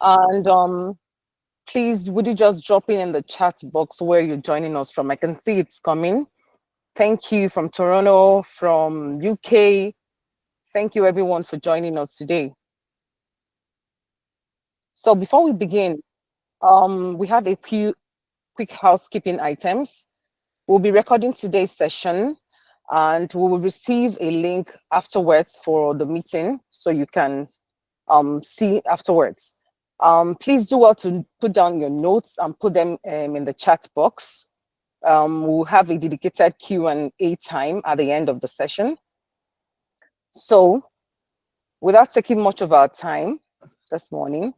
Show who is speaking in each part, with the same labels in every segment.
Speaker 1: And please, would you just drop in the chat box where you're joining us from? I can see it's coming. Thank you from Toronto, from UK. Thank you everyone for joining us today. So before we begin, we have a few quick housekeeping items. We'll be recording today's session and we will receive a link afterwards for the meeting so you can see afterwards. Please do well to put down your notes and put them in the chat box. We'll have a dedicated Q&A time at the end of the session. So without taking much of our time this morning,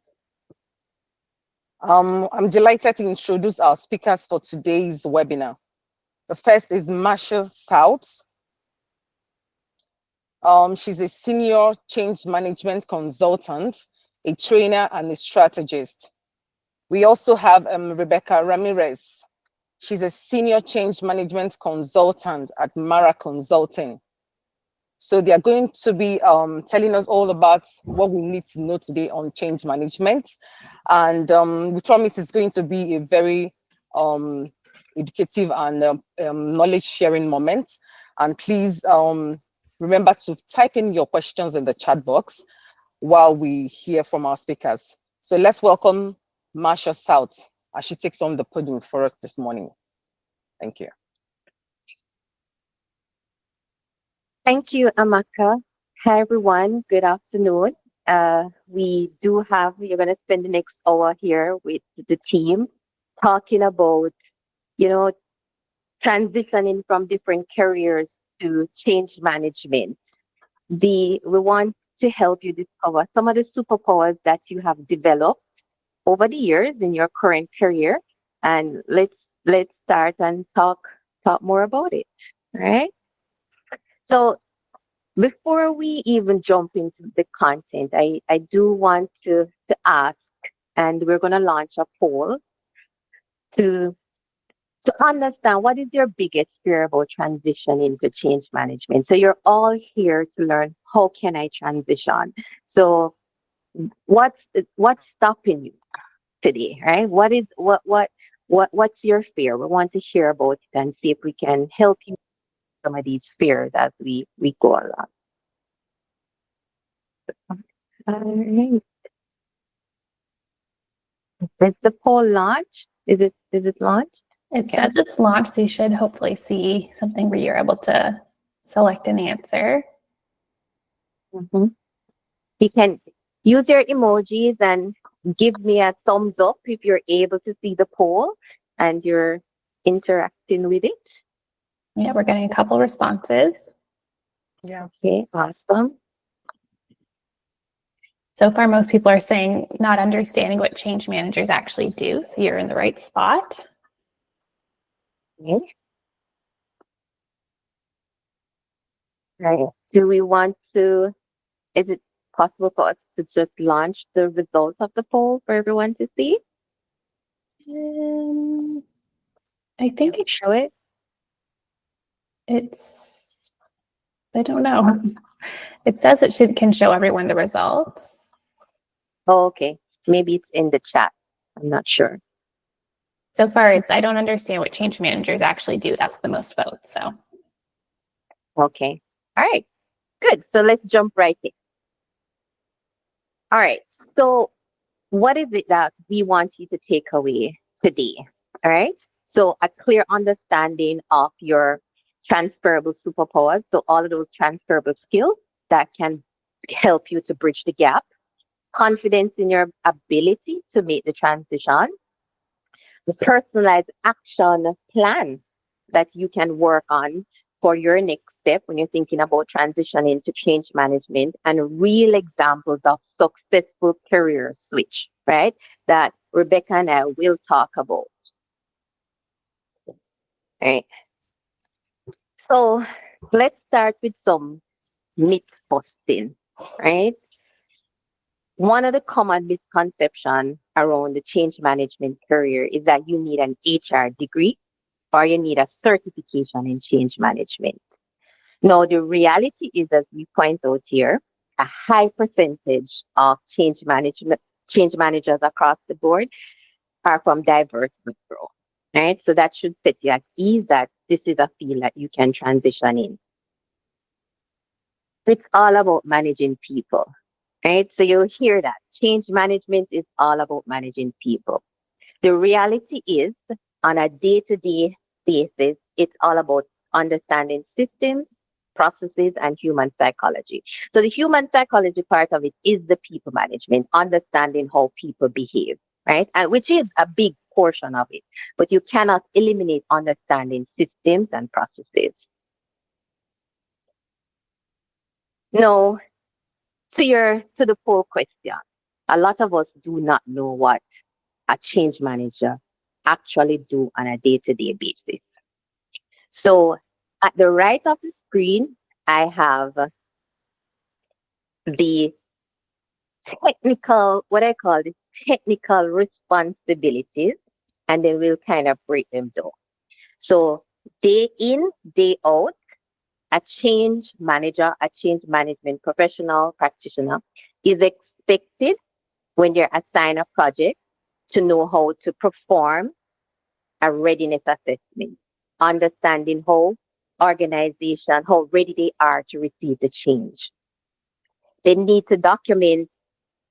Speaker 1: I'm delighted to introduce our speakers for today's webinar. The first is Marsha South. She's a senior change management consultant, a trainer, and a strategist. We also have Rebecca Ramirez. She's a senior change management consultant at Mara Consulting. So they are going to be telling us all about what we need to know today on change management. And we promise it's going to be a very educative and knowledge sharing moment. And please remember to type in your questions in the chat box while we hear from our speakers. So let's welcome Marsha South as she takes on the podium for us this morning. Thank you.
Speaker 2: Thank you, Amaka. Hi, everyone. Good afternoon. You're going to spend the next hour here with the team talking about, transitioning from different careers to change management. We want to help you discover some of the superpowers that you have developed over the years in your current career. And let's start and talk more about it. All right. So before we even jump into the content, I do want to ask, and we're going to launch a poll to understand what is your biggest fear about transition into change management. So you're all here to learn how can I transition. So what's stopping you today, right? What's your fear? We want to hear about it and see if we can help you with some of these fears as we go along. All right. Is the poll launched? Is it launched?
Speaker 3: It says it's launched, so you should hopefully see something where you're able to select an answer.
Speaker 2: Mm-hmm. You can use your emojis and give me a thumbs up if you're able to see the poll and you're interacting with it.
Speaker 3: Yeah, we're getting a couple responses.
Speaker 2: Yeah. Okay, awesome.
Speaker 3: So far, most people are saying not understanding what change managers actually do. So you're in the right spot.
Speaker 2: Okay. Right. Do we want to, is it possible for us to just launch the results of the poll for everyone to see?
Speaker 3: I think
Speaker 2: it show it.
Speaker 3: I don't know. It says it can show everyone the results.
Speaker 2: Oh, okay. Maybe it's in the chat. I'm not sure.
Speaker 3: So far, I don't understand what change managers actually do. That's the most votes. So.
Speaker 2: Okay. All right. Good. So let's jump right in. All right. So what is it that we want you to take away today? All right. So a clear understanding of your transferable superpowers. So all of those transferable skills that can help you to bridge the gap. Confidence in your ability to make the transition. The personalized action plan that you can work on for your next step when you're thinking about transitioning to change management, and real examples of successful career switch, right? That Rebecca and I will talk about. Right. So let's start with some myth busting, right? One of the common misconceptions around the change management career is that you need an HR degree or you need a certification in change management. Now, the reality is, as we point out here, a high percentage of change change managers across the board are from diverse backgrounds, right? So that should set you at ease that this is a field that you can transition in. It's all about managing people, right? So you'll hear that change management is all about managing people. The reality is, on a day to day basis, it's all about understanding systems, processes, and human psychology. So, the human psychology part of it is the people management, understanding how people behave, right? And which is a big portion of it. But you cannot eliminate understanding systems and processes. Now, to the poll question, a lot of us do not know what a change manager actually do on a day-to-day basis. So at the right of the screen, I have the technical, what I call the technical responsibilities, and then we'll kind of break them down. So day in, day out, a change manager, a change management professional practitioner is expected when they're assigned a project to know how to perform a readiness assessment, understanding how organization, how ready they are to receive the change. They need to document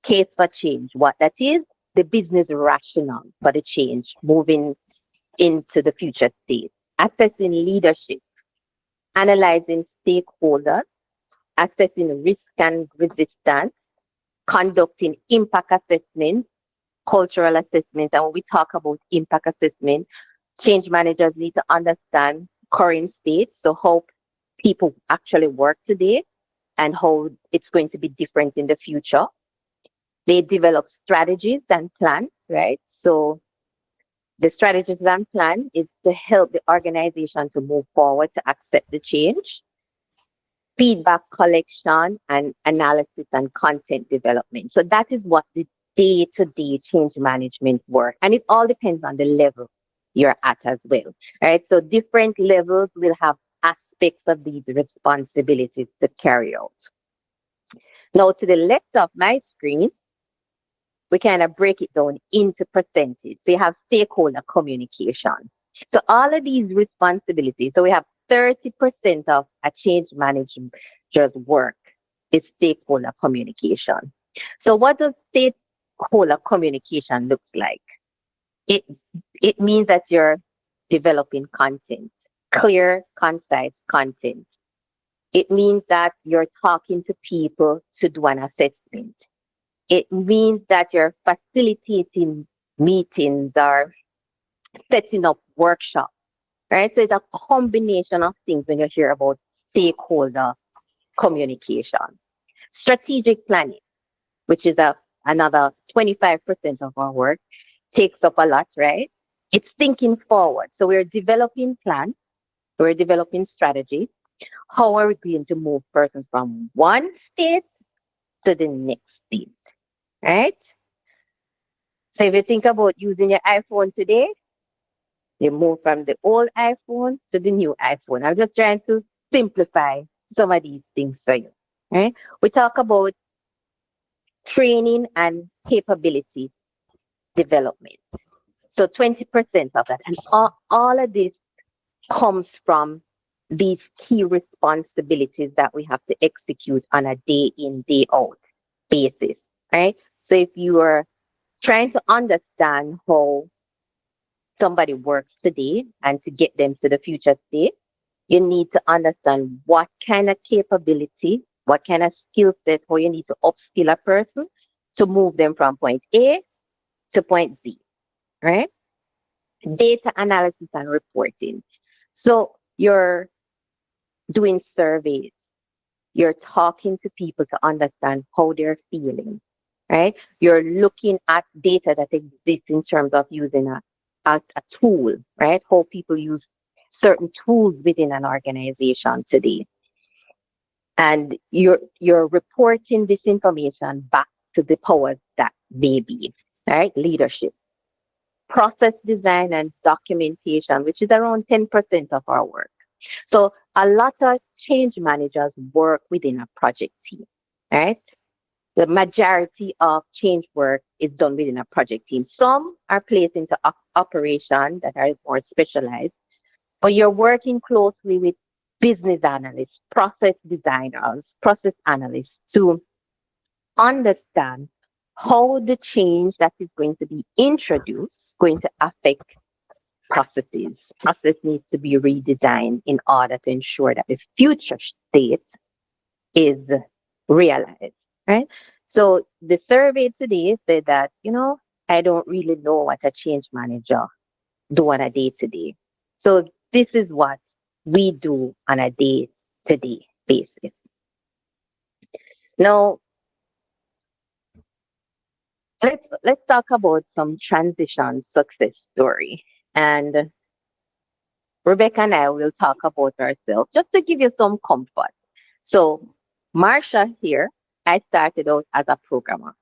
Speaker 2: case for change, what that is, the business rationale for the change moving into the future state, assessing leadership, analyzing stakeholders, assessing risk and resistance, conducting impact assessment, cultural assessment. And when we talk about impact assessment, change managers need to understand current state, so how people actually work today and how it's going to be different in the future. They develop strategies and plans, right? So the strategies and plan is to help the organization to move forward, to accept the change, feedback collection and analysis and content development. So that is what the day-to-day change management work. And it all depends on the level you're at as well. Right. So different levels will have aspects of these responsibilities to carry out. Now to the left of my screen, we kind of break it down into percentage. So you have stakeholder communication. So all of these responsibilities, so we have 30% of a change manager's work is stakeholder communication. So what does stakeholder communication looks like? It it means that you're developing content, clear, concise content. It means that you're talking to people to do an assessment. It means that you're facilitating meetings or setting up workshops, right? So it's a combination of things when you hear about stakeholder communication. Strategic planning, which is another 25% of our work, takes up a lot, right? It's thinking forward. So we're developing plans, we're developing strategy. How are we going to move persons from one state to the next state, right? So if you think about using your iPhone today, you move from the old iPhone to the new iPhone. I'm just trying to simplify some of these things for you, right? We talk about training and capability development. So 20% of that. And all of this comes from these key responsibilities that we have to execute on a day in, day out basis, right? So if you are trying to understand how somebody works today and to get them to the future state, you need to understand what kind of capability, what kind of skill set, how you need to upskill a person to move them from point A to point Z, right? Data analysis and reporting. So you're doing surveys, you're talking to people to understand how they're feeling, right? You're looking at data that exists in terms of using a tool, right? How people use certain tools within an organization today. And you're reporting this information back to the powers that may be, right? Leadership. Process design and documentation, which is around 10% of our work. So a lot of change managers work within a project team, right? the majority of change work is done within a project team. Some are placed into operation that are more specialized, but you're working closely with business analysts, process designers, process analysts to understand how the change that is going to be introduced going to affect processes. Process needs to be redesigned in order to ensure that the future state is realized, right? So the survey today said that, I don't really know what a change manager do on a day-to-day. So this is what we do on a day-to-day basis. Now, let's talk about some transition success story. And Rebecca and I will talk about ourselves just to give you some comfort. So Marsha here, I started out as a programmer,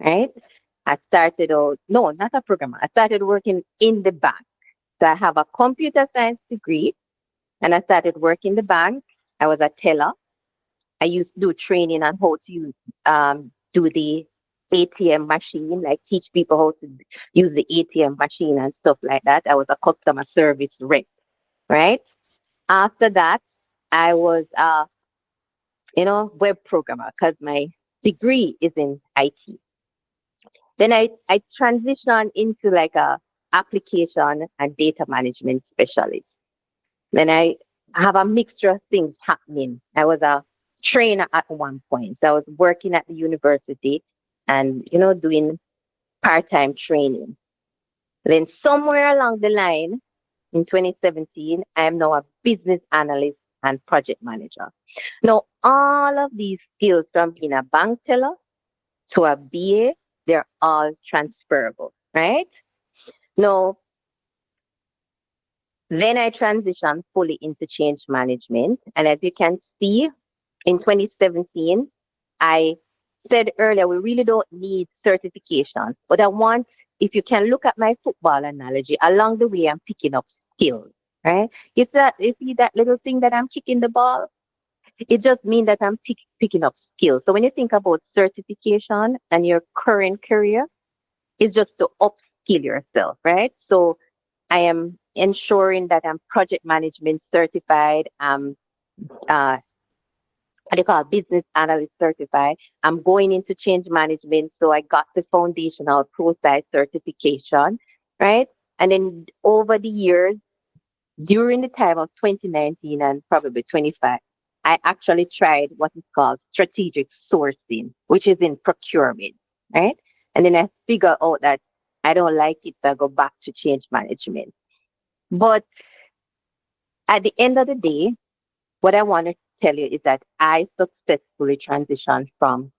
Speaker 2: right? No, not a programmer. I started working in the bank. So I have a computer science degree and I started working in the bank. I was a teller. I used to do training on how to do the ATM machine, like teach people how to use the ATM machine and stuff like that. I was a customer service rep, right? After that, I was web programmer because my degree is in IT. Then I transitioned into like a application and data management specialist. Then I have a mixture of things happening. I was a trainer at one point. So I was working at the university and, doing part-time training. Then somewhere along the line in 2017, I am now a business analyst and project manager. Now, all of these skills from being a bank teller to a BA, they're all transferable, right? Now, then I transitioned fully into change management. And as you can see, in 2017, I said earlier, we really don't need certification. But I want, if you can look at my football analogy, along the way, I'm picking up skills, right? You see that little thing that I'm kicking the ball? It just means that I'm picking up skills. So when you think about certification and your current career, it's just to upskill yourself, right? So I am ensuring that I'm project management certified. What do you call business analyst certified. I'm going into change management. So I got the foundational ProSci certification, right? And then over the years, during the time of 2019 and probably 25, I actually tried what is called strategic sourcing, which is in procurement, right? And then I figured out that I don't like it, so I go back to change management. But at the end of the day, what I want to tell you is that I successfully transitioned from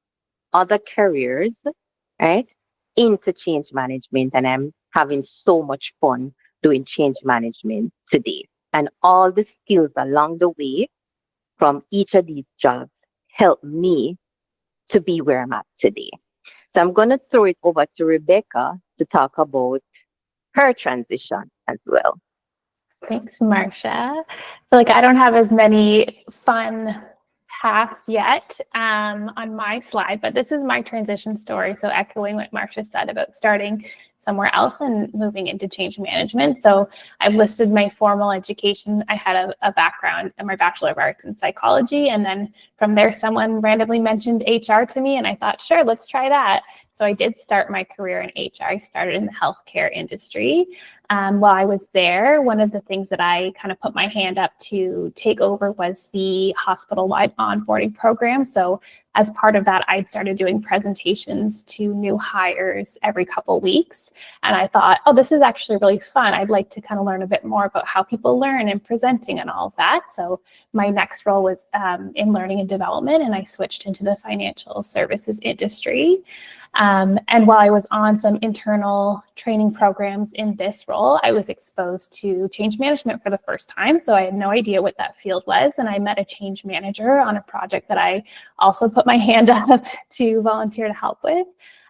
Speaker 2: other careers, right, into change management. And I'm having so much fun doing change management today. And all the skills along the way from each of these jobs help me to be where I'm at today. So I'm going to throw it over to Rebecca to talk about her transition as well.
Speaker 3: Thanks, Marsha. I feel like I don't have as many fun paths yet on my slide, but this is my transition story. So echoing what Marsha said about starting somewhere else and moving into change management. So I've listed my formal education. I had a background in my Bachelor of Arts in psychology. And then from there, someone randomly mentioned HR to me and I thought, sure, let's try that. So I did start my career in HR. I started in the healthcare industry. While I was there, one of the things that I kind of put my hand up to take over was the hospital-wide onboarding program. So as part of that, I'd started doing presentations to new hires every couple weeks. And I thought, oh, this is actually really fun. I'd like to kind of learn a bit more about how people learn and presenting and all of that. So my next role was in learning and development, and I switched into the financial services industry. And while I was on some internal training programs in this role, I was exposed to change management for the first time. So I had no idea what that field was. And I met a change manager on a project that I also put my hand up to volunteer to help with.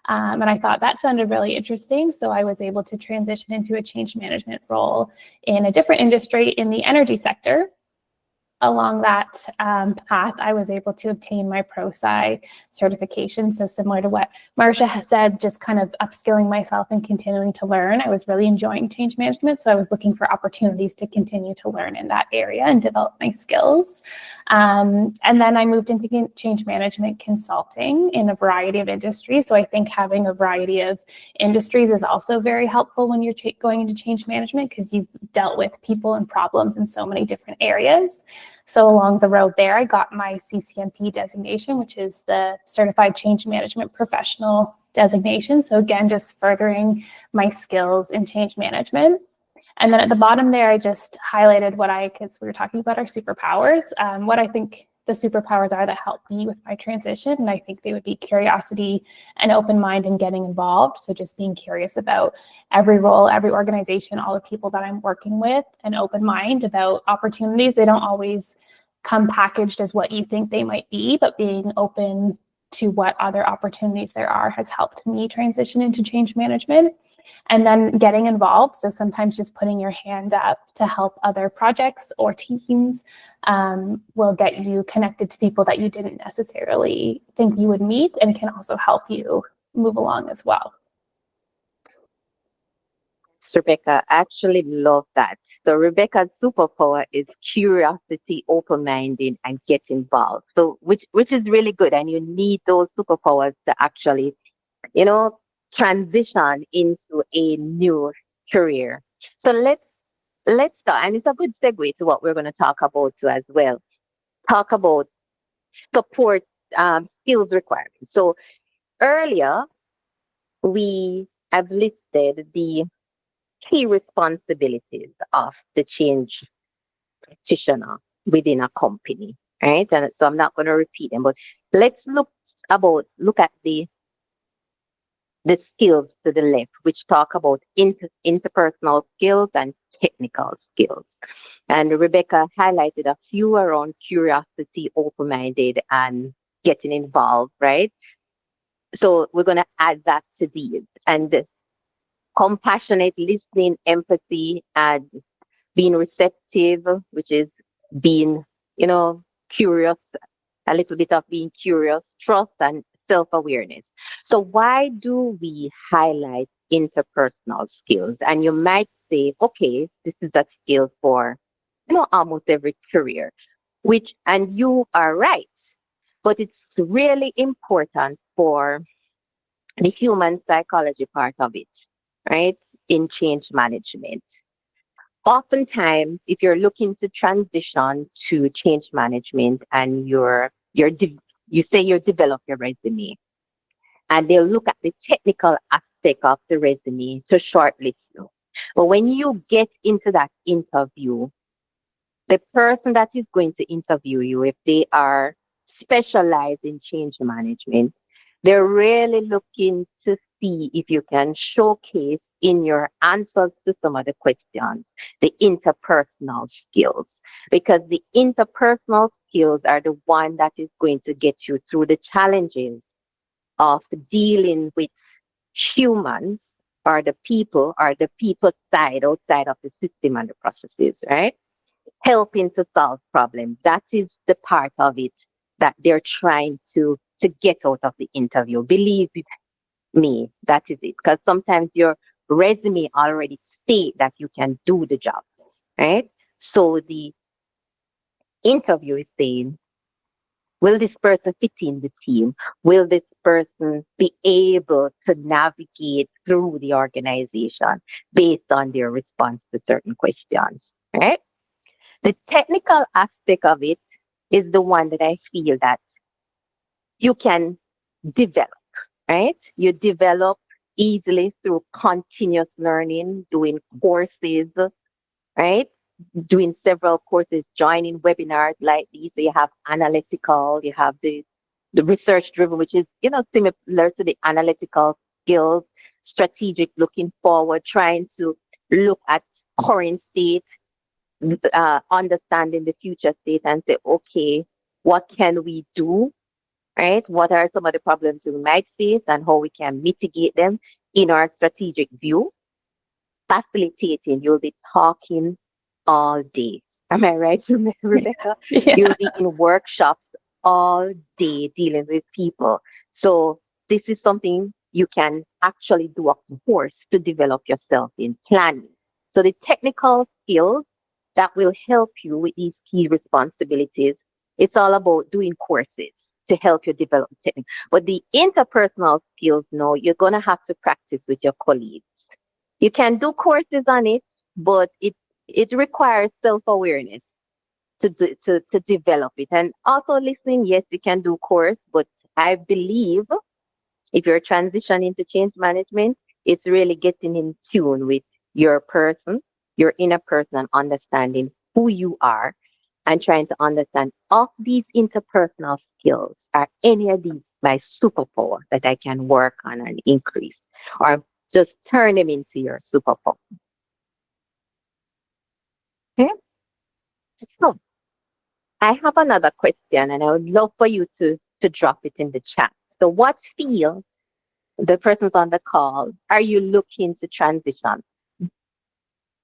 Speaker 3: And I thought that sounded really interesting. So I was able to transition into a change management role in a different industry in the energy sector. along that path, I was able to obtain my ProSci certification. So similar to what Marsha has said, just kind of upskilling myself and continuing to learn. I was really enjoying change management. So I was looking for opportunities to continue to learn in that area and develop my skills. And then I moved into change management consulting in a variety of industries. So I think having a variety of industries is also very helpful when you're going into change management, because you've dealt with people and problems in so many different areas. So along the road there, I got my CCMP designation, which is the Certified Change Management Professional designation. So again, just furthering my skills in change management. And then at the bottom there, I just highlighted because we were talking about our superpowers, what I think the superpowers are that help me with my transition. And I think they would be curiosity and open mind and getting involved. So just being curious about every role, every organization, all the people that I'm working with, and open mind about opportunities. They don't always come packaged as what you think they might be, but being open to what other opportunities there are has helped me transition into change management. And then getting involved. So sometimes just putting your hand up to help other projects or teams will get you connected to people that you didn't necessarily think you would meet, and can also help you move along as well.
Speaker 2: Rebecca, I actually love that. So Rebecca's superpower is curiosity, open-minded, and get involved. So which is really good. And you need those superpowers to actually, transition into a new career. So let's start, and it's a good segue to what we're going to talk about too as well. Talk about support skills requirements. So earlier we have listed the key responsibilities of the change practitioner within a company, right? And so I'm not going to repeat them, but let's look at the skills to the left, which talk about interpersonal skills and technical skills. And Rebecca highlighted a few around curiosity, open-minded, and getting involved, right? So we're going to add that to these. And compassionate listening, empathy, and being receptive, which is being, curious, a little bit of being curious, trust, and self-awareness. So why do we highlight interpersonal skills? And you might say, okay, this is a skill for, almost every career, and you are right, but it's really important for the human psychology part of it, right? In change management. Oftentimes, if you're looking to transition to change management and you say you develop your resume, and they'll look at the technical aspect of the resume to shortlist you. But when you get into that interview, the person that is going to interview you, if they are specialized in change management, they're really looking to see if you can showcase in your answers to some of the questions the interpersonal skills, because the interpersonal skills are the one that is going to get you through the challenges of dealing with humans, or the people side outside of the system and the processes, right? Helping to solve problems. That is the part of it that they're trying to get out of the interview. Believe me, that is it. Because sometimes your resume already state that you can do the job, right? So the interview is saying, will this person fit in the team? Will this person be able to navigate through the organization based on their response to certain questions, right? The technical aspect of it is the one that I feel that you can develop, right? You develop easily through continuous learning, doing courses, right? Doing several courses, joining webinars like these. So you have analytical, you have the research driven, which is, similar to the analytical skills, strategic, looking forward, trying to look at current state, understanding the future state and say, okay, what can we do, right? What are some of the problems we might face and how we can mitigate them in our strategic view? Facilitating, you'll be talking all day. Am I right, Rebecca?
Speaker 3: Yeah.
Speaker 2: You'll be in workshops all day dealing with people. So this is something you can actually do a course to develop yourself in planning. So the technical skills that will help you with these key responsibilities, it's all about doing courses to help you develop technique. But the interpersonal skills, no, you're gonna have to practice with your colleagues. You can do courses on it, but it requires self-awareness to develop it. And also listening, yes, you can do course, but I believe if you're transitioning to change management, it's really getting in tune with your person, your inner person, and understanding who you are and trying to understand of these interpersonal skills, are any of these my superpower that I can work on and increase, or just turn them into your superpower. Okay? So I have another question and I would love for you to drop it in the chat. So what field, the persons on the call, are you looking to transition?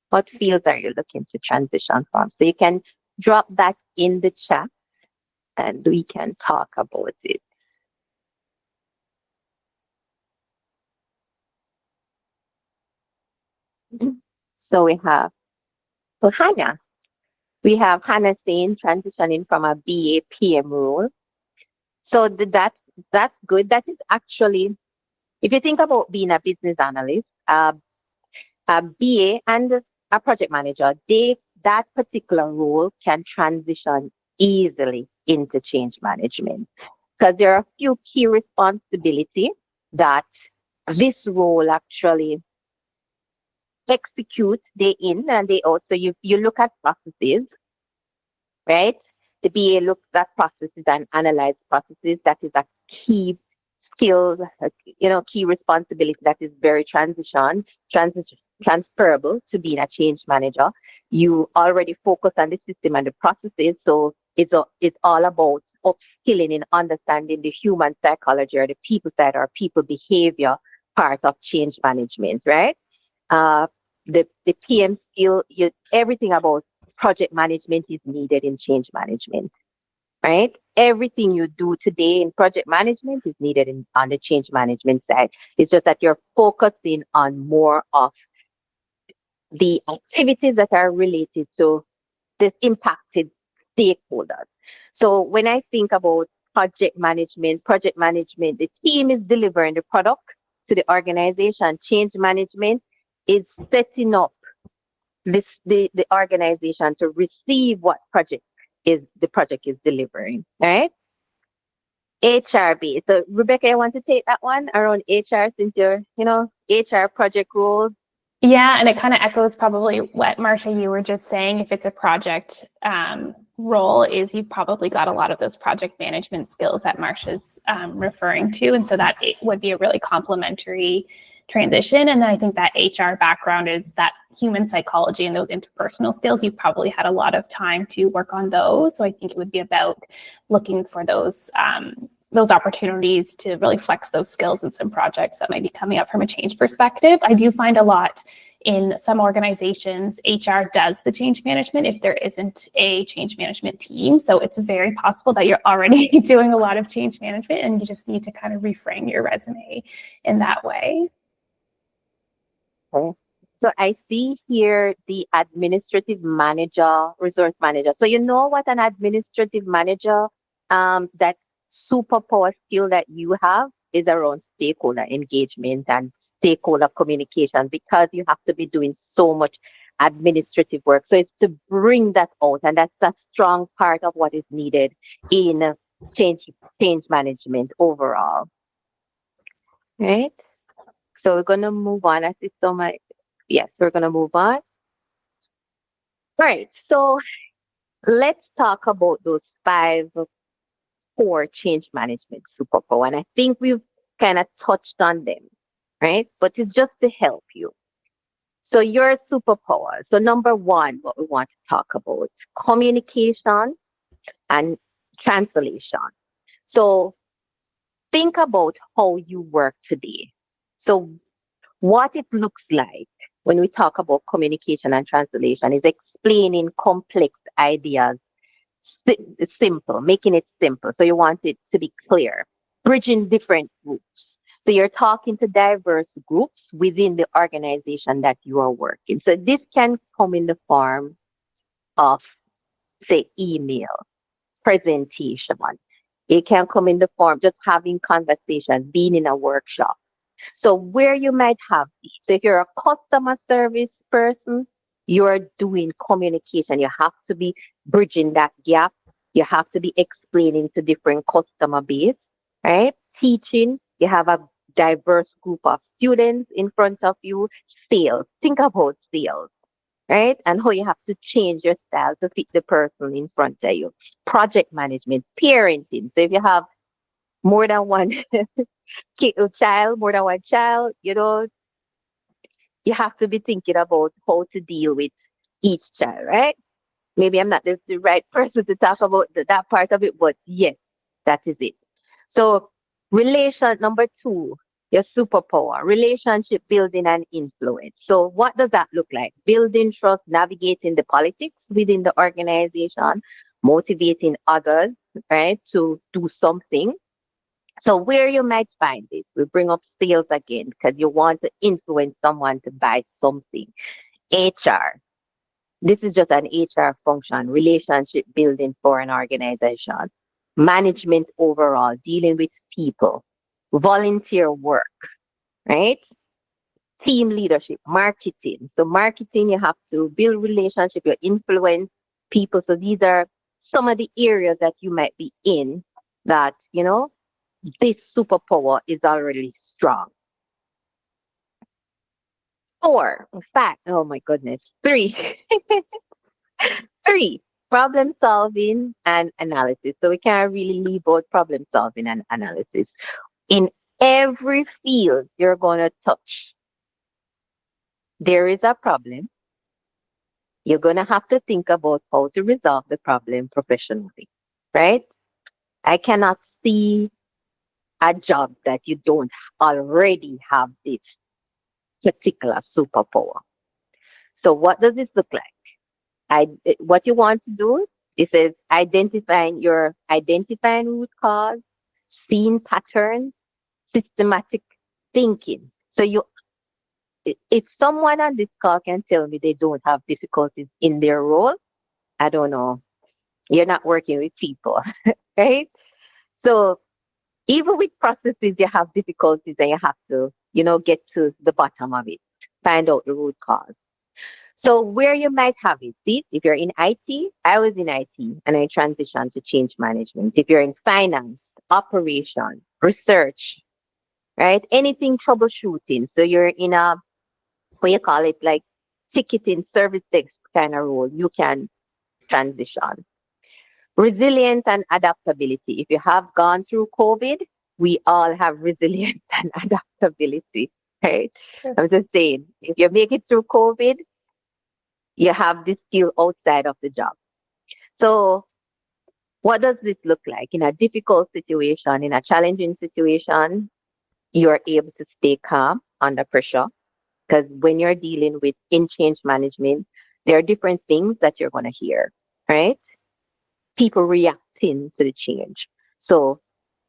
Speaker 2: What fields are you looking to transition from? So you can drop that in the chat and we can talk about it. So we have, so Hannah, we have Hannah saying transitioning from a BA PM role. So that's good. That is actually, if you think about being a business analyst, a BA and a project manager, that particular role can transition easily into change management because there are a few key responsibilities that this role actually executes day in and day out. So you look at processes, right? The BA looks at processes and analyze processes. That is a key skill, key responsibility that is very transferable to being a change manager. You already focus on the system and the processes, so it's all about upskilling in understanding the human psychology or the people side or people behavior part of change management, right? Uh, the PM skill, everything about project management is needed in change management, right? Everything you do today in project management is needed on the change management side. It's just that you're focusing on more of the activities that are related to the impacted stakeholders. So when I think about project management, the team is delivering the product to the organization. Change management is setting up the organization to receive what the project is delivering. All right. HRB. So Rebecca, I want to take that one around HR since you're, HR project roles.
Speaker 3: Yeah, and it kind of echoes probably what Marsha, you were just saying. If it's a project role, is you've probably got a lot of those project management skills that Marsha's referring to, and so that it would be a really complementary transition. And then I think that HR background is that human psychology and those interpersonal skills. You've probably had a lot of time to work on those, so I think it would be about looking for those opportunities to really flex those skills in some projects that might be coming up from a change perspective. I do find a lot in some organizations, HR does the change management if there isn't a change management team. So it's very possible that you're already doing a lot of change management and you just need to kind of reframe your resume in that way.
Speaker 2: Okay. So I see here the administrative manager, resource manager. So you know what an administrative manager, that superpower skill that you have is around stakeholder engagement and stakeholder communication, because you have to be doing so much administrative work. So it's to bring that out, and that's a strong part of what is needed in change management overall. Right? So we're gonna move on. I see yes, we're gonna move on. All right, so let's talk about those 5 core change management superpower. And I think we've kind of touched on them, right? But it's just to help you. So your superpower. So number 1, what we want to talk about, communication and translation. So think about how you work today. So what it looks like when we talk about communication and translation is explaining complex ideas simple, making it simple. So you want it to be clear, bridging different groups. So you're talking to diverse groups within the organization that you are working. So this can come in the form of, say, email, presentation. It can come in the form just having conversations, being in a workshop. So where you might have these, so if you're a customer service person, you're doing communication. You have to be bridging that gap. You have to be explaining to different customer base, right? Teaching, you have a diverse group of students in front of you. Sales, think about sales, right? And how you have to change your style to fit the person in front of you. Project management, parenting. So if you have more than one child, more than one child, you have to be thinking about how to deal with each child, right? Maybe I'm not the right person to talk about that part of it, but yes, that is it. So, relation number two, your superpower, relationship building and influence. So, what does that look like? Building trust, navigating the politics within the organization, motivating others, right, to do something. So where you might find this, we bring up sales again because you want to influence someone to buy something. HR. This is just an HR function, relationship building for an organization. Management overall, dealing with people. Volunteer work, right? Team leadership, marketing. So marketing, you have to build relationship, you influence people. So these are some of the areas that you might be in that, this superpower is already strong. Four, in fact, oh my goodness, three, three, problem solving and analysis. So we can't really leave out problem solving and analysis. In every field you're going to touch, there is a problem. You're going to have to think about how to resolve the problem professionally, right? I cannot see a job that you don't already have this particular superpower. So what does this look like? What you want to do, it says identifying root cause, seeing patterns, systematic thinking. So if someone on this call can tell me they don't have difficulties in their role, I don't know. You're not working with people, right? So even with processes, you have difficulties and you have to, get to the bottom of it, find out the root cause. So where you might have it, see, if you're in IT, I was in IT and I transitioned to change management. If you're in finance, operation, research, right? Anything troubleshooting. So you're in what you call it, like ticketing, service desk kind of role, you can transition. Resilience and adaptability. If you have gone through COVID, we all have resilience and adaptability, right?
Speaker 3: Sure.
Speaker 2: I'm just saying, if you make it through COVID, you have this skill outside of the job. So what does this look like? In a difficult situation, in a challenging situation, you're able to stay calm under pressure. Because when you're dealing with in change management, there are different things that you're going to hear, right? People reacting to the change. So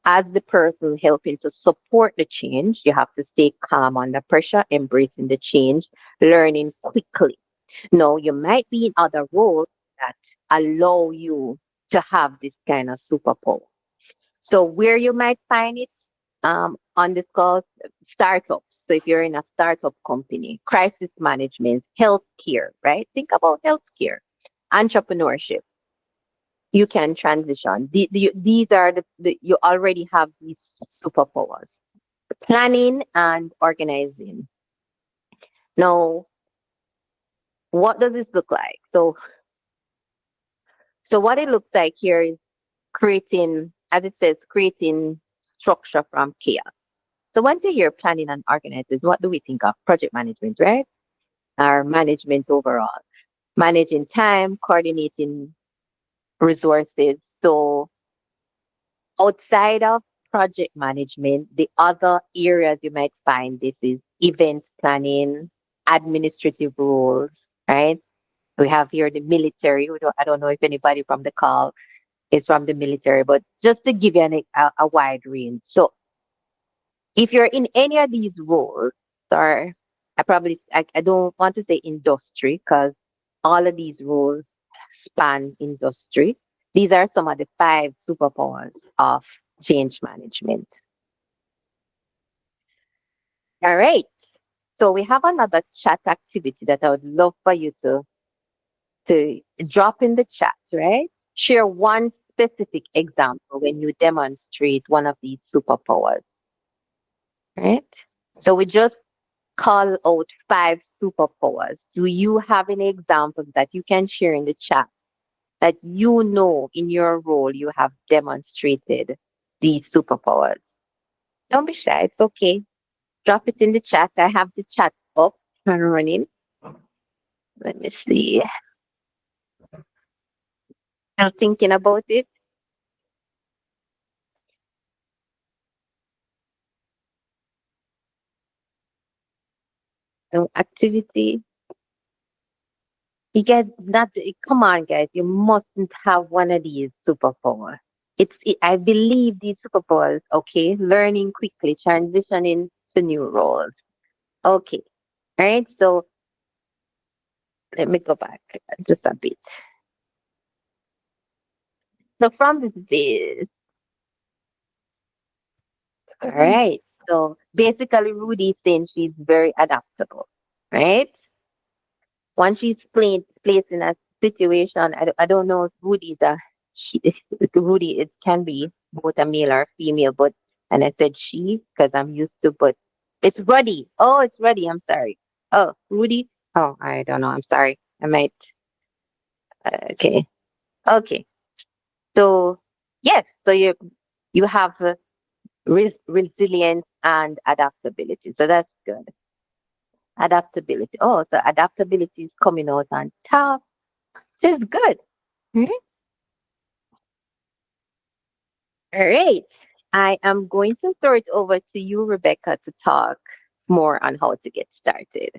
Speaker 2: as the person helping to support the change, you have to stay calm under pressure, embracing the change, learning quickly. Now, you might be in other roles that allow you to have this kind of superpower. So where you might find it on this call, startups. So if you're in a startup company, crisis management, healthcare, right? Think about healthcare, entrepreneurship. You can transition. These are you already have these superpowers. Planning and organizing. Now, what does this look like? So what it looks like here is creating, as it says, creating structure from chaos. So once you hear planning and organizing, what do we think of? Project management, right? Or management overall. Managing time, coordinating resources. So outside of project management, the other areas you might find this is event planning, administrative roles, right? We have here the military. I don't know if anybody from the call is from the military, but just to give you a wide range. So if you're in any of these roles, or I don't want to say industry because all of these roles span industry. These are some of the 5 superpowers of change management. All right. So we have another chat activity that I would love for you to drop in the chat, right? Share one specific example when you demonstrate one of these superpowers, right? So we just call out 5 superpowers. Do you have any examples that you can share in the chat that you know in your role you have demonstrated these superpowers? Don't be shy. It's okay. Drop it in the chat. I have the chat up and running. Let me see. I'm thinking about it. Activity. You guys, come on, guys. You mustn't have one of these superpowers. I believe these superpowers, okay? Learning quickly, transitioning to new roles. Okay. All right. So let me go back just a bit. So from this, all right. So basically, Rudy is saying she's very adaptable, right? Once she's placed in a situation, I don't know if Rudy, it can be both a male or female, and I said she because I'm used to, but it's Ruddy. Oh, it's Ruddy. I'm sorry. Oh, Rudy. Oh, I don't know. I'm sorry. I might. Okay. Okay. So yes. So you have resilience and adaptability. So that's good. Adaptability. Oh, so adaptability is coming out on top. This is good. Mhm. All right. I am going to throw it over to you, Rebecca, to talk more on how to get started.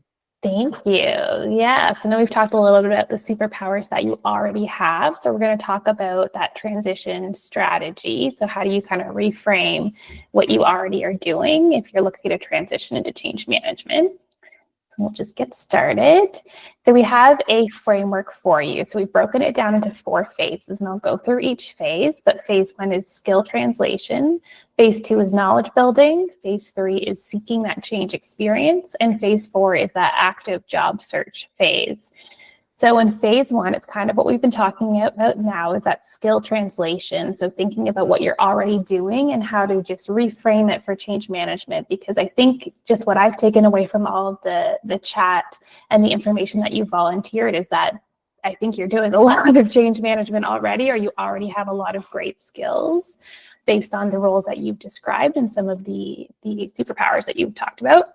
Speaker 3: Thank you. Yeah, so now we've talked a little bit about the superpowers that you already have. So we're going to talk about that transition strategy. So how do you kind of reframe what you already are doing if you're looking to transition into change management? So we'll just get started. So we have a framework for you. So we've broken it down into 4 phases, and I'll go through each phase. But phase 1 is skill translation. Phase 2 is knowledge building. Phase 3 is seeking that change experience. And phase 4 is that active job search phase. So in phase 1, it's kind of what we've been talking about now is that skill translation. So thinking about what you're already doing and how to just reframe it for change management, because I think just what I've taken away from all of the chat and the information that you volunteered is that I think you're doing a lot of change management already, or you already have a lot of great skills based on the roles that you've described and some of the superpowers that you've talked about.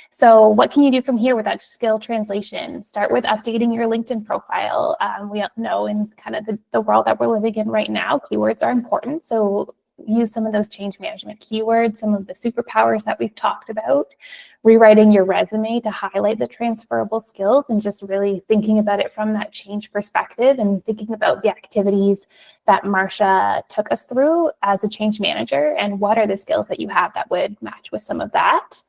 Speaker 3: So what can you do from here with that skill translation? Start with updating your LinkedIn profile. We know in kind of the world that we're living in right now, keywords are important. So use some of those change management keywords, some of the superpowers that we've talked about, rewriting your resume to highlight the transferable skills and just really thinking about it from that change perspective and thinking about the activities that Marsha took us through as a change manager and what are the skills that you have that would match with some of that.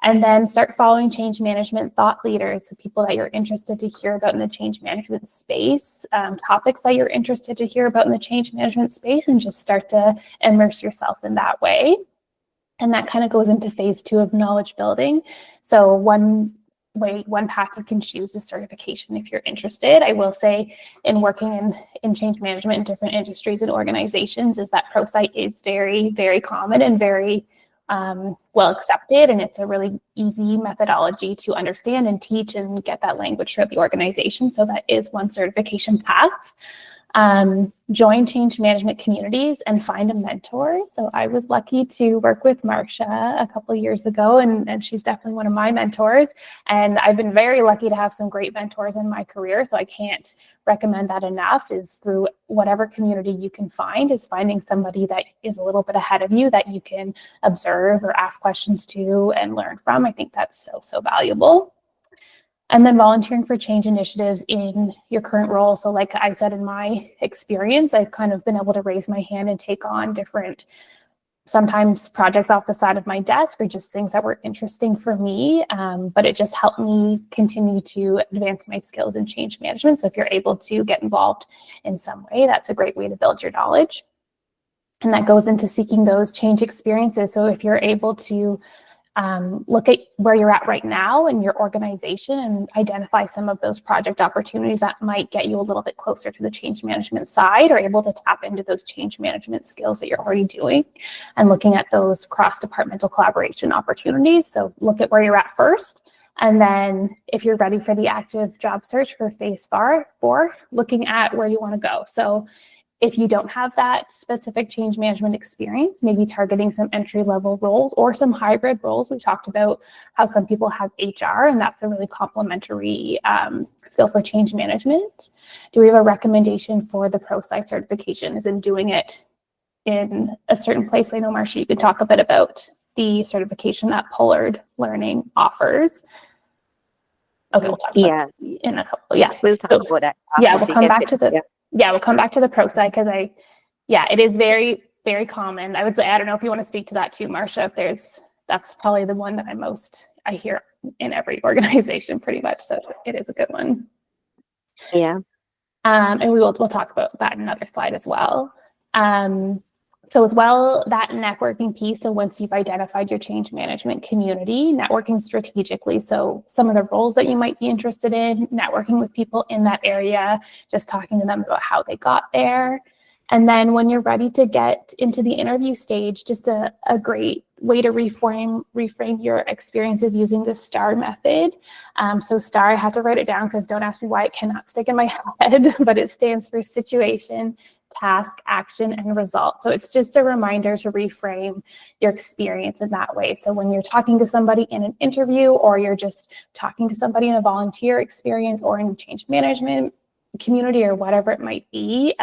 Speaker 3: And then start following change management thought leaders, so people that you're interested to hear about in the change management space, topics that you're interested to hear about in the change management space, and just start to immerse yourself in that way. And that kind of goes into phase 2 of knowledge building. So one path you can choose is certification if you're interested. I will say in working in change management in different industries and organizations is that ProSite is very, very common and very well accepted, and it's a really easy methodology to understand and teach and get that language throughout the organization. So that is one certification path. Join change management communities and find a mentor. So I was lucky to work with Marsha a couple of years ago, and she's definitely one of my mentors. And I've been very lucky to have some great mentors in my career. So I can't recommend that enough. Is through whatever community you can find, is finding somebody that is a little bit ahead of you that you can observe or ask questions to and learn from. I think that's so valuable. And then volunteering for change initiatives in your current role. So like I said, in my experience, I've kind of been able to raise my hand and take on different, sometimes projects off the side of my desk or just things that were interesting for me. But it just helped me continue to advance my skills in change management. So if you're able to get involved in some way, that's a great way to build your knowledge. And that goes into seeking those change experiences. So if you're able to look at where you're at right now in your organization and identify some of those project opportunities that might get you a little bit closer to the change management side, or able to tap into those change management skills that you're already doing, and looking at those cross-departmental collaboration opportunities. So look at where you're at first. And then if you're ready for the active job search for phase 4, looking at where you want to go. So if you don't have that specific change management experience, maybe targeting some entry-level roles or some hybrid roles. We talked about how some people have HR, and that's a really complementary skill for change management. Do we have a recommendation for the ProSci certification? Is in doing it in a certain place? I know, Marsha, you could talk a bit about the certification that Pollard Learning offers. Okay, we'll talk about it in a couple. Yeah,
Speaker 2: we'll talk about that.
Speaker 3: Yeah, we'll come back to the. Yeah, we'll come back to the ProSci because it is very, very common. I would say, I don't know if you want to speak to that too, Marsha, if that's probably the one that I hear in every organization pretty much. So it is a good one.
Speaker 2: Yeah.
Speaker 3: And we'll talk about that in another slide as well. So as well, that networking piece. So once you've identified your change management community, networking strategically. So some of the roles that you might be interested in, networking with people in that area, just talking to them about how they got there. And then when you're ready to get into the interview stage, just a great way to reframe your experiences using the STAR method. So STAR, I have to write it down because don't ask me why it cannot stick in my head, but it stands for situation, task, action, and result. So it's just a reminder to reframe your experience in that way. So when you're talking to somebody in an interview, or you're just talking to somebody in a volunteer experience or in change management community or whatever it might be,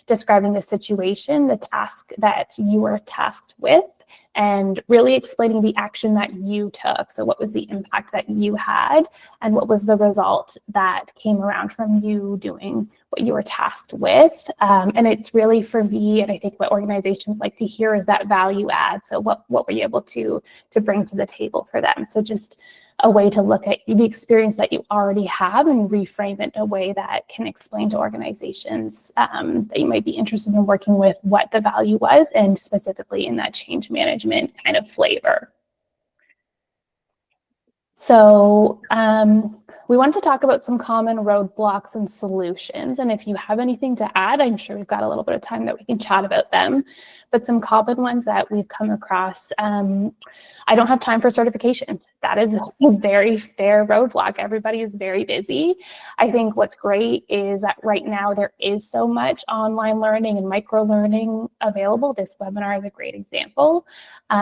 Speaker 3: describing the situation, the task that you were tasked with, and really explaining the action that you took. So what was the impact that you had, and what was the result that came around from you doing what you were tasked with. And it's really, for me, and I think what organizations like to hear, is that value add. So what were you able to bring to the table for them? So just a way to look at the experience that you already have and reframe it in a way that can explain to organizations that you might be interested in working with what the value was, and specifically in that change management kind of flavor. So we want to talk about some common roadblocks and solutions. And if you have anything to add, I'm sure we've got a little bit of time that we can chat about them. But some common ones that we've come across, I don't have time for certification. That is a very fair roadblock. Everybody is very busy. I think what's great is that right now there is so much online learning and micro learning available. This webinar is a great example.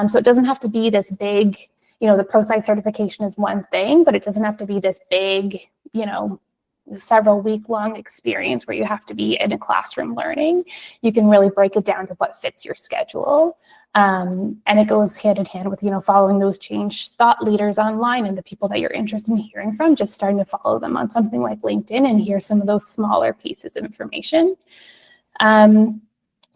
Speaker 3: So it doesn't have to be this big, the ProSci certification is one thing, but it doesn't have to be this big, several week-long experience where you have to be in a classroom learning. You can really break it down to what fits your schedule. And it goes hand in hand with, following those change thought leaders online and the people that you're interested in hearing from, just starting to follow them on something like LinkedIn and hear some of those smaller pieces of information.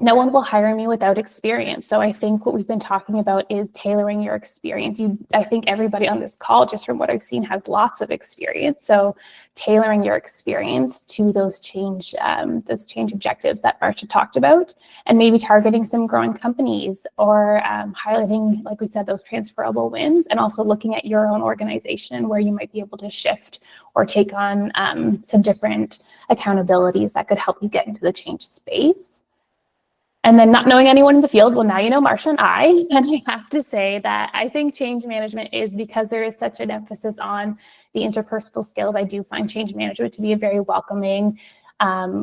Speaker 3: No one will hire me without experience. So I think what we've been talking about is tailoring your experience. I think everybody on this call, just from what I've seen, has lots of experience. So tailoring your experience to those change objectives that Marsha talked about, and maybe targeting some growing companies, or highlighting, like we said, those transferable wins, and also looking at your own organization where you might be able to shift or take on some different accountabilities that could help you get into the change space. And then not knowing anyone in the field, well, now you know Marsha and I have to say that I think change management is, because there is such an emphasis on the interpersonal skills, I do find change management to be a very welcoming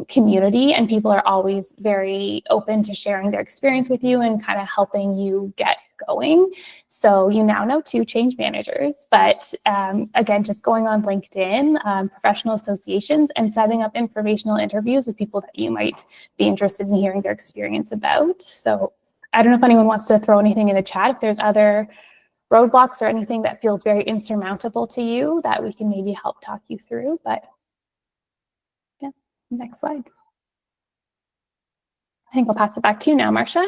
Speaker 3: community, and people are always very open to sharing their experience with you and kind of helping you get going. So you now know 2 change managers, but again, just going on LinkedIn, professional associations, and setting up informational interviews with people that you might be interested in hearing their experience about. So I don't know if anyone wants to throw anything in the chat. If there's other roadblocks or anything that feels very insurmountable to you that we can maybe help talk you through. But yeah, next slide. I think I'll pass it back to you now, Marsha.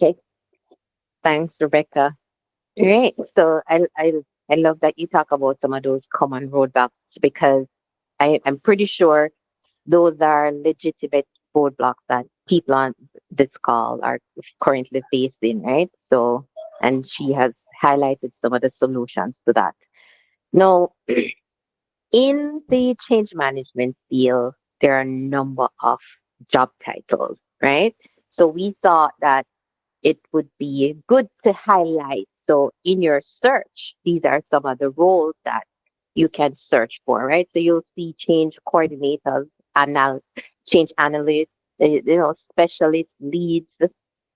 Speaker 2: Okay. Thanks, Rebecca. Great. So I love that you talk about some of those common roadblocks because I'm pretty sure those are legitimate roadblocks that people on this call are currently facing, right? So, and she has highlighted some of the solutions to that. Now, in the change management field, there are a number of job titles, right? So we thought that it would be good to highlight. So in your search, these are some of the roles that you can search for, right? So you'll see change coordinators, change analysts, specialists, leads,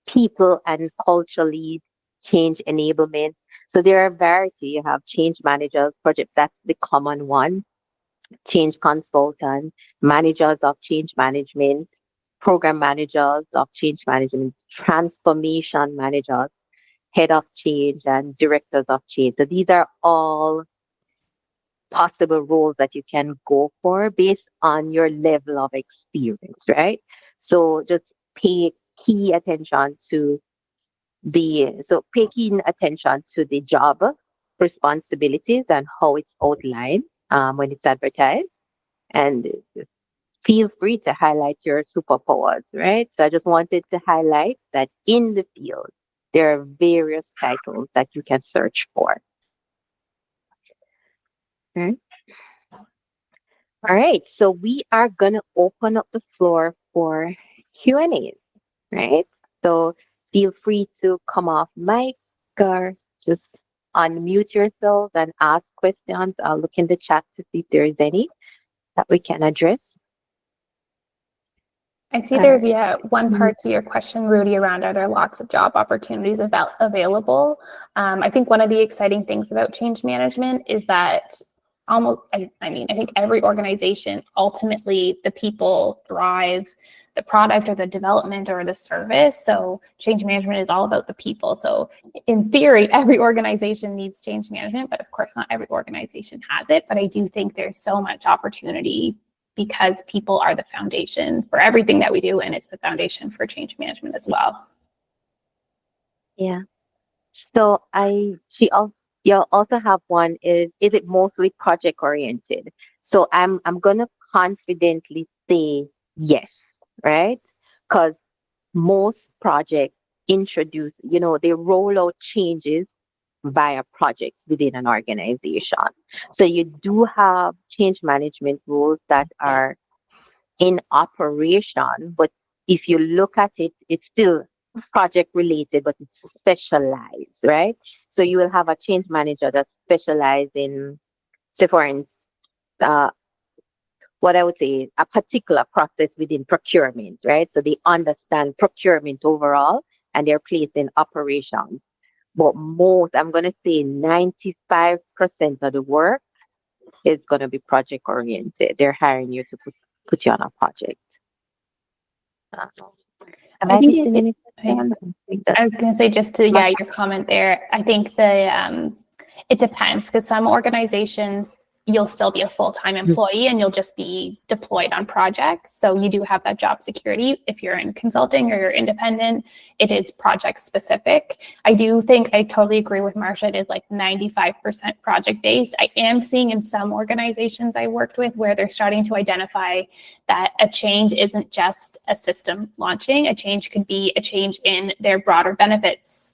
Speaker 2: people and culture lead, change enablement. So there are variety. You have change managers, project, that's the common one, change consultant, managers of change management, program managers of change management, transformation managers, head of change, and directors of change. So these are all possible roles that you can go for based on your level of experience, right? So just pay key attention to pay keen attention to the job responsibilities and how it's outlined when it's advertised. And feel free to highlight your superpowers, right? So I just wanted to highlight that in the field, there are various titles that you can search for. Okay. All right, so we are gonna open up the floor for Q&As, right? So feel free to come off mic or just unmute yourself and ask questions. I'll look in the chat to see if there is any that we can address.
Speaker 3: I see there's, one part to your question, Rudy, around are there lots of job opportunities available? I think one of the exciting things about change management is that I think every organization, ultimately the people drive the product or the development or the service. So change management is all about the people. So in theory, every organization needs change management, but of course not every organization has it. But I do think there's so much opportunity because people are the foundation for everything that we do, and it's the foundation for change management as well.
Speaker 2: Yeah. So you also have one is it mostly project oriented? So I'm gonna confidently say yes, right? Because most projects introduce, they roll out changes via projects within an organization. So you do have change management rules that are in operation, but if you look at it, it's still project related, but it's specialized, right? So you will have a change manager that specializes in, say, for instance, what I would say, a particular process within procurement, right? So they understand procurement overall and they're placed in operations. But I'm going to say 95% of the work is going to be project oriented. They're hiring you to put you on a project.
Speaker 3: I was going to say just to your comment there. I think it depends because some organizations you'll still be a full-time employee and you'll just be deployed on projects. So you do have that job security. If you're in consulting or you're independent, it is project specific. I do think I totally agree with Marsha. It is like 95% project based. I am seeing in some organizations I worked with where they're starting to identify that a change isn't just a system launching. A change could be a change in their broader benefits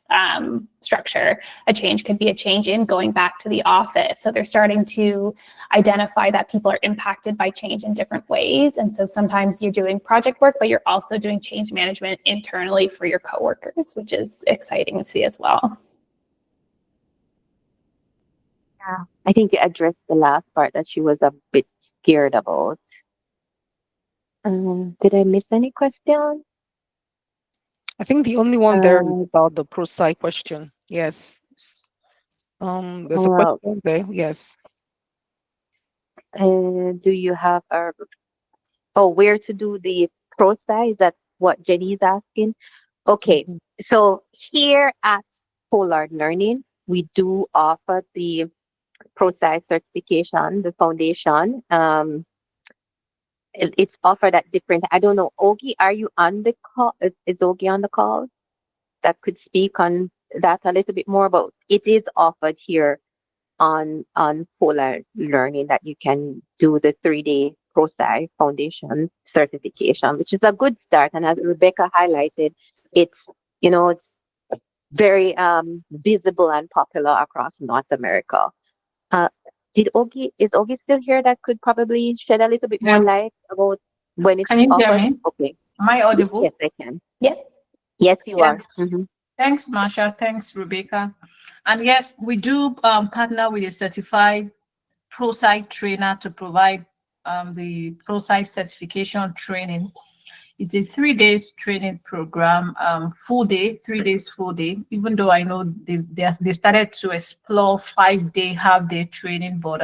Speaker 3: structure. A change could be a change in going back to the office. So they're starting to identify that people are impacted by change in different ways. And so sometimes you're doing project work, but you're also doing change management internally for your coworkers, which is exciting to see as well.
Speaker 2: Yeah, I think you addressed the last part that she was a bit scared about. Did I miss any question?
Speaker 1: I think the only one there is about the pro-sci question. Yes. There's a question there. Yes.
Speaker 2: Do you have where to do the pro-sci? Is that what Jenny is asking? Okay. So here at Pollard Learning. We do offer the ProSci certification, the foundation. It's offered at different. I don't know, Ogie, are you on the call? Is Ogie on the call that could speak on that a little bit more about? It is offered here on Pollard Learning that you can do the 3-day ProSci Foundation certification, which is a good start. And as Rebecca highlighted, it's it's very visible and popular across North America. Uh, is Ogie still here that could probably shed a little bit more
Speaker 4: Yeah.
Speaker 2: light about when it's
Speaker 4: Can you hear
Speaker 2: offered?
Speaker 4: me?
Speaker 2: Okay.
Speaker 4: Am I audible?
Speaker 2: Yes, I can.
Speaker 3: Yeah.
Speaker 2: Yes, you
Speaker 4: Yeah.
Speaker 2: are. Mhm.
Speaker 4: Thanks, Marsha. Thanks, Rebecca. And yes, we do partner with a certified ProSci trainer to provide the ProSci certification training. It's a 3 days training program, full day, 3 days full day. Even though I know they started to explore 5-day, half-day training, but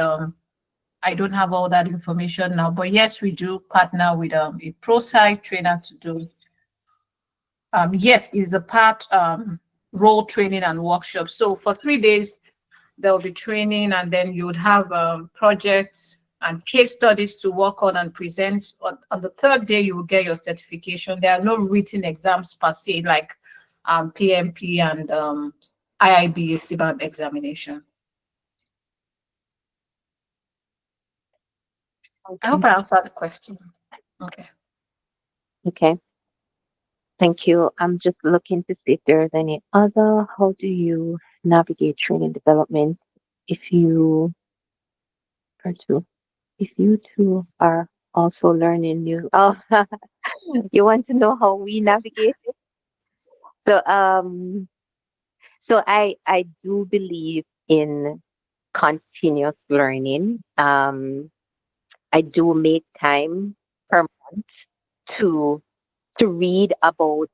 Speaker 4: I don't have all that information now. But yes, we do partner with a ProSci trainer to do. Yes, it's a part role training and workshop. So for 3 days, there'll be training, and then you would have projects and case studies to work on and present. On the third day, you will get your certification. There are no written exams per se, like PMP and IIB CBAB examination. I hope I answered the question. Okay.
Speaker 2: Okay. Thank you. I'm just looking to see if there's any other. How do you navigate training development if you are to if you two are also learning new? Oh, you want to know how we navigate it? So I do believe in continuous learning. I do make time per month to to read about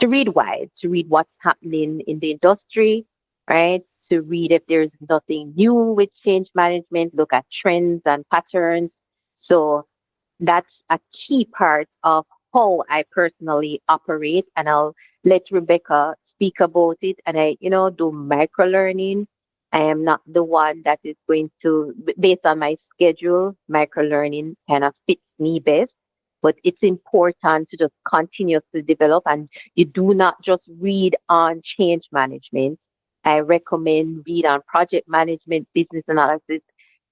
Speaker 2: to read wide, to read what's happening in the industry, right? To read if there's nothing new with change management, look at trends and patterns. So that's a key part of how I personally operate. And I'll let Rebecca speak about it. And I, do micro learning. I am not the one that is going to, based on my schedule, micro learning kind of fits me best. But it's important to just continuously develop, and you do not just read on change management. I recommend read on project management, business analysis,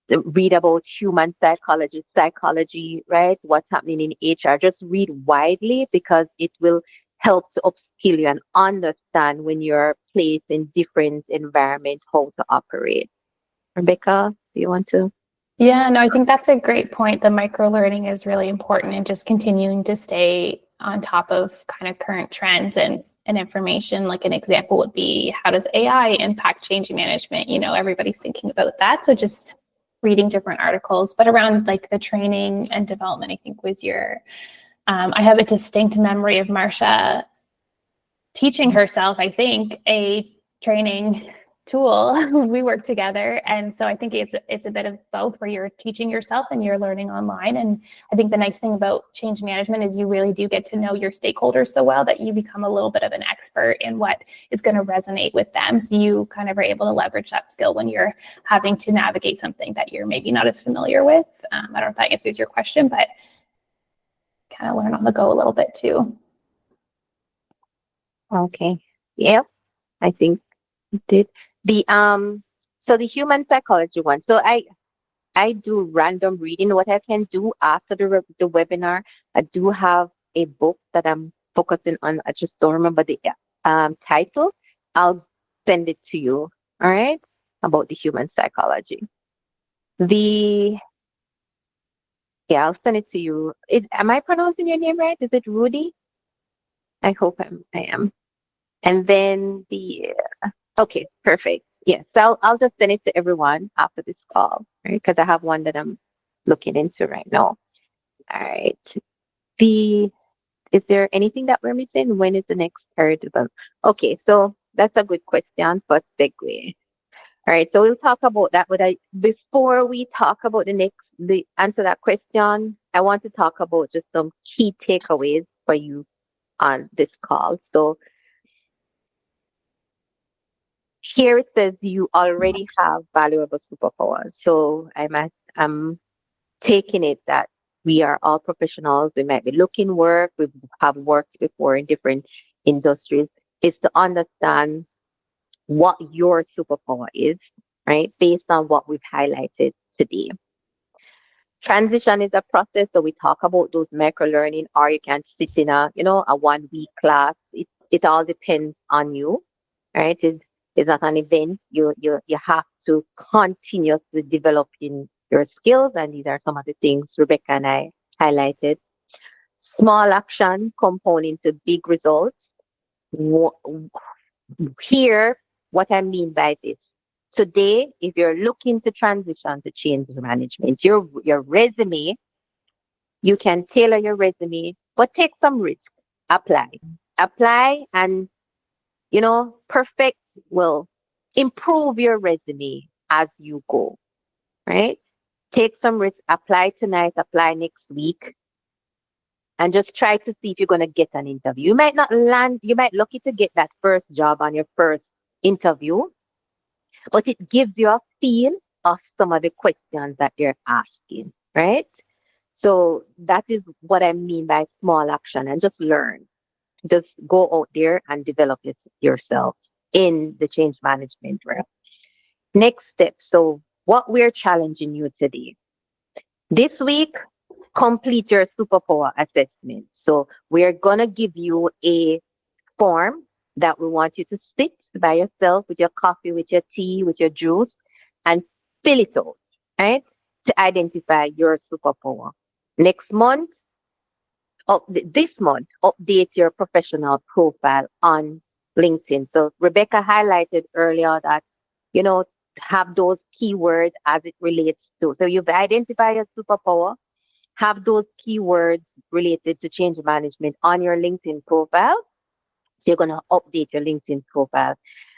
Speaker 2: read about human psychology, right? What's happening in HR. Just read widely because it will help to upskill you and understand when you're placed in different environments how to operate. Rebecca, do you want to?
Speaker 3: Yeah, no, I think that's a great point. The micro learning is really important, and just continuing to stay on top of kind of current trends and information. Like an example would be, how does AI impact change management? Everybody's thinking about that. So just reading different articles, but around like the training and development, I think was your, I have a distinct memory of Marsha teaching herself, I think, a training tool. We work together, and so I think it's a bit of both, where you're teaching yourself and you're learning online. And I think the nice thing about change management is you really do get to know your stakeholders so well that you become a little bit of an expert in what is going to resonate with them. So you kind of are able to leverage that skill when you're having to navigate something that you're maybe not as familiar with. I don't know if that answers your question, but kind of learn on the go a little bit too.
Speaker 2: Okay. Yeah, I think it did. So the human psychology one. So I do random reading. What I can do after the webinar, I do have a book that I'm focusing on. I just don't remember the title. I'll send it to you. All right, about the human psychology. I'll send it to you. Am I pronouncing your name right? Is it Rudy? I hope I am. And then okay, perfect. Yes, so I'll just send it to everyone after this call, right? Because I have one that I'm looking into right now. All right. Is there anything that we're missing? When is the next period? Okay, so that's a good question for segue. All right, so we'll talk about that. But before we talk about the answer that question, I want to talk about just some key takeaways for you on this call. So Here it says you already have valuable superpowers. So I'm taking it that we are all professionals. We might be looking work. We have worked before in different industries. Is to understand what your superpower is, right? Based on what we've highlighted today. Transition is a process, so we talk about those micro learning, or you can sit in a 1 week class. It all depends on you, right? It's not an event. You have to continuously develop in your skills, and these are some of the things Rebecca and I highlighted. Small action compounding to big results. Here, what I mean by this. Today, if you're looking to transition to change management, your resume, you can tailor your resume, but take some risk. Apply. Apply and perfect will improve your resume as you go, right? Take some risk, apply tonight, apply next week, and just try to see if you're going to get an interview. You might not land, you might lucky to get that first job on your first interview, but it gives you a feel of some of the questions that you're asking, right? So that is what I mean by small action, and just learn. Just go out there and develop it yourself in the change management realm. Next step. So what we're challenging you today. This week, complete your superpower assessment. So we're going to give you a form that we want you to sit by yourself with your coffee, with your tea, with your juice, and fill it out, right? To identify your superpower. Next month, this month, update your professional profile on LinkedIn. So Rebecca highlighted earlier that, have those keywords as it relates to. So you've identified your superpower, have those keywords related to change management on your LinkedIn profile. So you're going to update your LinkedIn profile.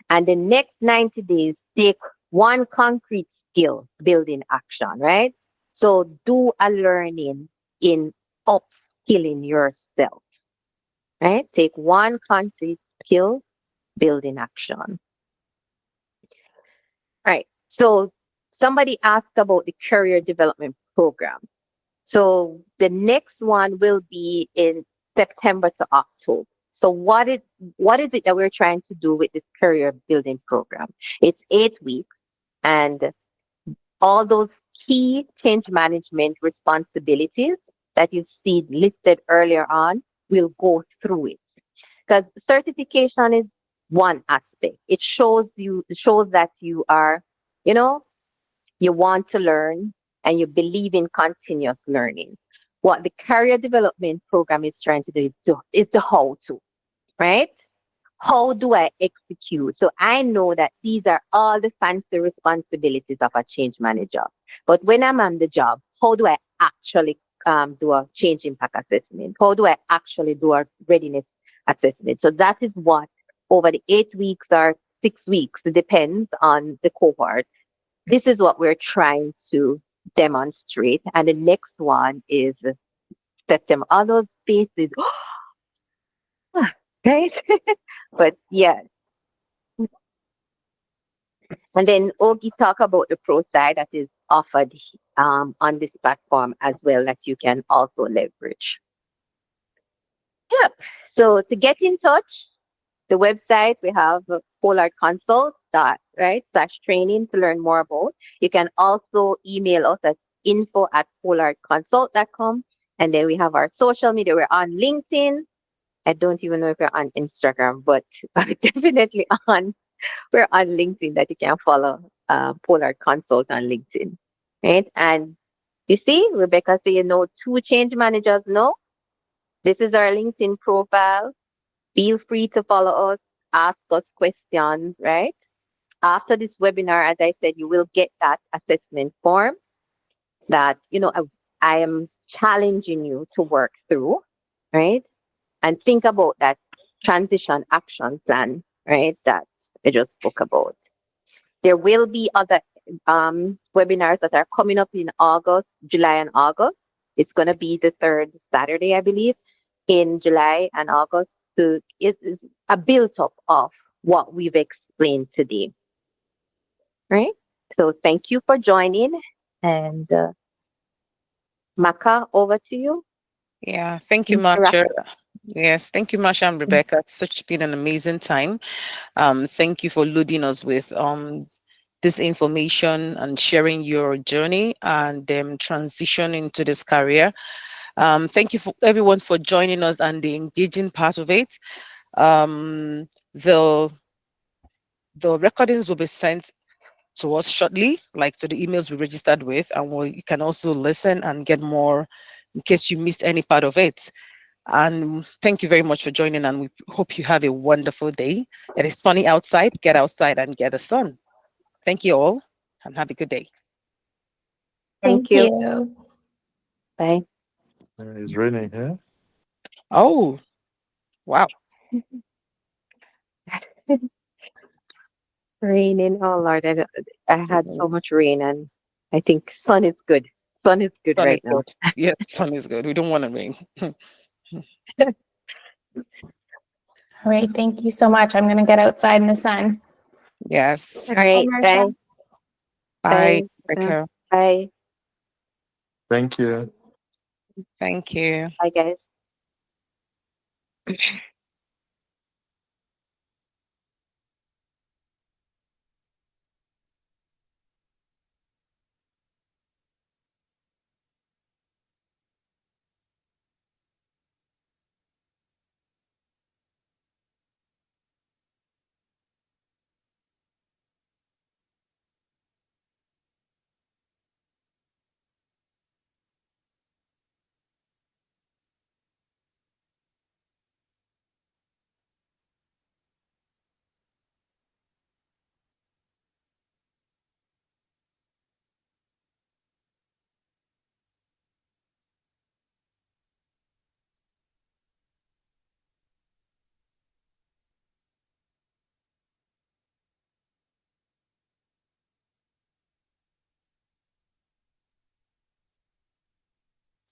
Speaker 2: And the next 90 days, take one concrete skill building action, right? So do a learning in upskilling yourself, right? Take one concrete skill building action. Right. So somebody asked about the career development program. So the next one will be in September to October. So what is it that we're trying to do with this career building program? It's 8 weeks, and all those key change management responsibilities that you see listed earlier on, we'll go through it. Because certification is one aspect. It shows that you are, you want to learn and you believe in continuous learning. What the career development program is trying to do is the how to, right? How do I execute? So I know that these are all the fancy responsibilities of a change manager. But when I'm on the job, how do I actually do a change impact assessment? How do I actually do a readiness assessment? So that is what over the 8 weeks or 6 weeks, it depends on the cohort. This is what we're trying to demonstrate. And the next one is September. All those spaces, right? But yeah. And then Ogi talk about the pro side that is offered on this platform as well that you can also leverage. Yep. So to get in touch, the website we have Pollard Consult /training to learn more about. You can also email us at info@pollardconsult.com. And then we have our social media. We're on LinkedIn. I don't even know if we're on Instagram, but definitely we're on LinkedIn that you can follow Pollard Consult on LinkedIn. Right? And you see, Rebecca say, 2 change managers know. This is our LinkedIn profile. Feel free to follow us, ask us questions, right? After this webinar, as I said, you will get that assessment form that, I am challenging you to work through, right? And think about that transition action plan, right? That I just spoke about. There will be other webinars that are coming up in August, July and August. It's going to be the 3rd Saturday, I believe, in July and August. So it is a build up of what we've explained today. Right? So thank you for joining. And Maka, over to you.
Speaker 1: Yeah, thank you,
Speaker 2: Mr.
Speaker 1: Marsha.
Speaker 2: Rafi.
Speaker 1: Yes, thank you, Marsha and Rebecca. It's such been an amazing time. Thank you for loading us with this information and sharing your journey and transition into this career. Thank you for everyone for joining us and the engaging part of it. Um, the the recordings will be sent to us shortly, like to the emails we registered with, and you can also listen and get more in case you missed any part of it. And thank you very much for joining, and we hope you have a wonderful day. It is sunny outside. Get outside and get the sun. Thank you all, and have a good day.
Speaker 2: Thank
Speaker 3: Thank
Speaker 2: you.
Speaker 3: you.
Speaker 2: Bye.
Speaker 5: It's raining here.
Speaker 1: Oh, wow.
Speaker 2: Raining. Oh Lord, I had so much rain, and I think sun is good. Sun is good
Speaker 1: Sun is
Speaker 2: right now.
Speaker 1: good. Yes, sun is good. We don't want to rain.
Speaker 3: All right. Thank you so much. I'm going to get outside in the sun.
Speaker 1: Yes.
Speaker 2: All
Speaker 3: Bye,
Speaker 2: right.
Speaker 3: Marsha.
Speaker 2: Bye.
Speaker 1: Bye,
Speaker 2: Bye.
Speaker 1: Rebecca.
Speaker 2: Bye.
Speaker 5: Thank you.
Speaker 1: Thank you.
Speaker 2: Bye, guys.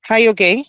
Speaker 1: Hi, okay?